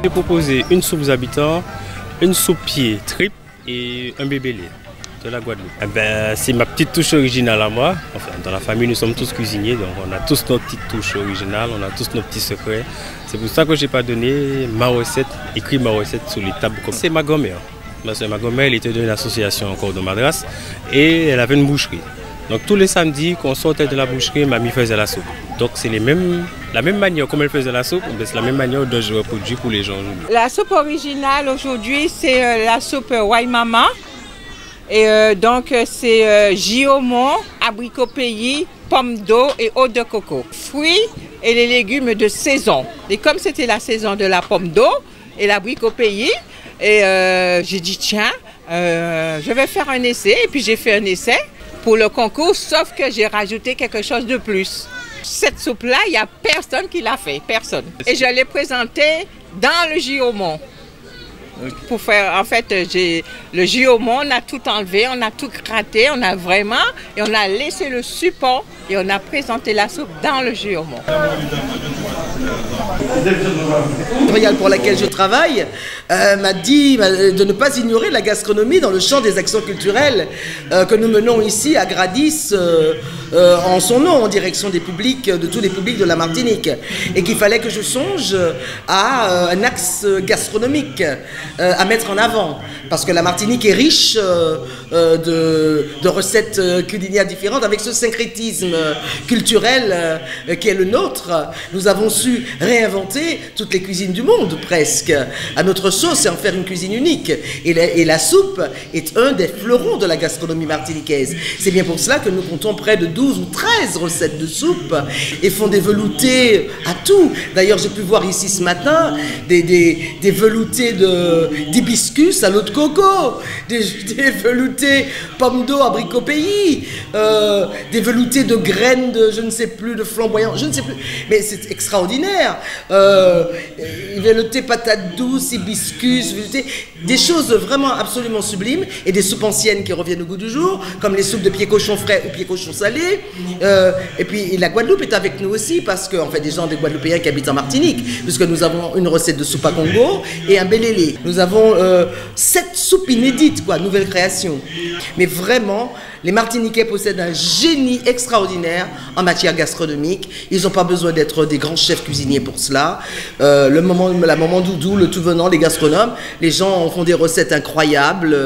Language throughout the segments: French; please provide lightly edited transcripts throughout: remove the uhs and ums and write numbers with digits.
vais proposer une soupe aux habitants, une soupe pied tripe et un bébé lait de la Guadeloupe. Eh ben, c'est ma petite touche originale à moi. Enfin, dans la famille, nous sommes tous cuisiniers, donc on a tous nos petites touches originales, on a tous nos petits secrets. C'est pour ça que je n'ai pas donné ma recette, écrit ma recette sur les tables. C'est ma grand-mère. Parce que ma grand-mère, elle était d'une association encore de Madras et elle avait une boucherie. Donc tous les samedis, quand on sortait de la boucherie, mamie faisait la soupe. Donc c'est la même manière comme elle faisait la soupe, c'est la même manière dont je reproduis pour les gens. La soupe originale aujourd'hui, c'est la soupe Waimama. Et donc c'est giomon, abricot pays, pommes d'eau et eau de coco. Fruits et les légumes de saison. Et comme c'était la saison de la pomme d'eau et l'abricot pays, et j'ai dit tiens, je vais faire un essai. Et puis j'ai fait un essai pour le concours, sauf que j'ai rajouté quelque chose de plus. Cette soupe-là, il n'y a personne qui l'a fait, personne. Et je l'ai présentée dans le giomon. Pour faire, en fait, le giomon, on a tout enlevé, on a tout gratté, on a vraiment, et on a laissé le support et on a présenté la soupe dans le giomon. Royale pour laquelle je travaille m'a dit de ne pas ignorer la gastronomie dans le champ des actions culturelles que nous menons ici à Gradis en son nom, en direction des publics, de tous les publics de la Martinique, et qu'il fallait que je songe à un axe gastronomique à mettre en avant, parce que la Martinique est riche de recettes culinaires différentes, avec ce syncrétisme culturel qui est le nôtre. Nous avons su réinventer toutes les cuisines du monde, presque, à notre sauce et en faire une cuisine unique. Et la soupe est un des fleurons de la gastronomie martiniquaise. C'est bien pour cela que nous comptons près de 12 ou 13 recettes de soupe et font des veloutés à tout. D'ailleurs, j'ai pu voir ici ce matin des veloutés d'hibiscus à l'eau de coco, des veloutés pommes d'eau, abricot pays, des veloutés de graines de je ne sais plus, de flamboyant, je ne sais plus. Mais c'est extraordinaire. Velouté patates douces, hibiscus, velouté, des choses vraiment absolument sublimes, et des soupes anciennes qui reviennent au goût du jour, comme les soupes de pied cochon frais ou pied cochon salé. Et puis la Guadeloupe est avec nous aussi, parce qu'en fait des gens des Guadeloupéens qui habitent en Martinique, puisque nous avons une recette de soupe à Congo et un belélé. Nous avons 7 soupes inédites, quoi, nouvelle création. Mais vraiment, les Martiniquais possèdent un génie extraordinaire en matière gastronomique. Ils n'ont pas besoin d'être des grands chefs cuisiniers pour cela. La maman doudou, le tout venant, les gastronomes, les gens en font des recettes incroyables.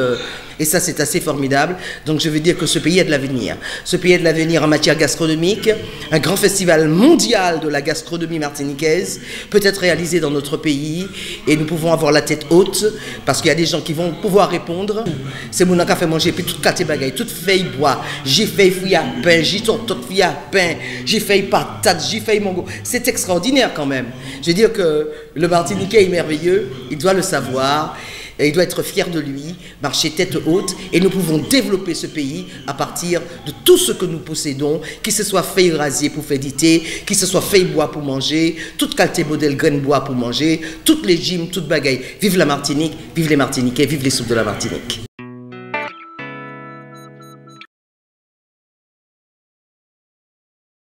Et ça, c'est assez formidable. Donc, je veux dire que ce pays a de l'avenir. Ce pays a de l'avenir en matière gastronomique. Un grand festival mondial de la gastronomie martiniquaise peut être réalisé dans notre pays. Et nous pouvons avoir la tête haute, parce qu'il y a des gens qui vont pouvoir répondre. C'est mon qui fait manger, puis toute carte bagaille, toute feuille bois. J'ai fait fouille à pain, j'ai tout fouille à pain, j'ai fait patate, j'ai fait mango. C'est extraordinaire quand même. Je veux dire que le Martiniquais est merveilleux, il doit le savoir. Et il doit être fier de lui, marcher tête haute, et nous pouvons développer ce pays à partir de tout ce que nous possédons, qu'il se soit feuille rasier pour faire d'été, qu'il se soit feuille bois pour manger, toute qualité modèle graine bois pour manger, toutes les gyms, toutes bagailles. Vive la Martinique, vive les Martiniquais, vive les soupes de la Martinique.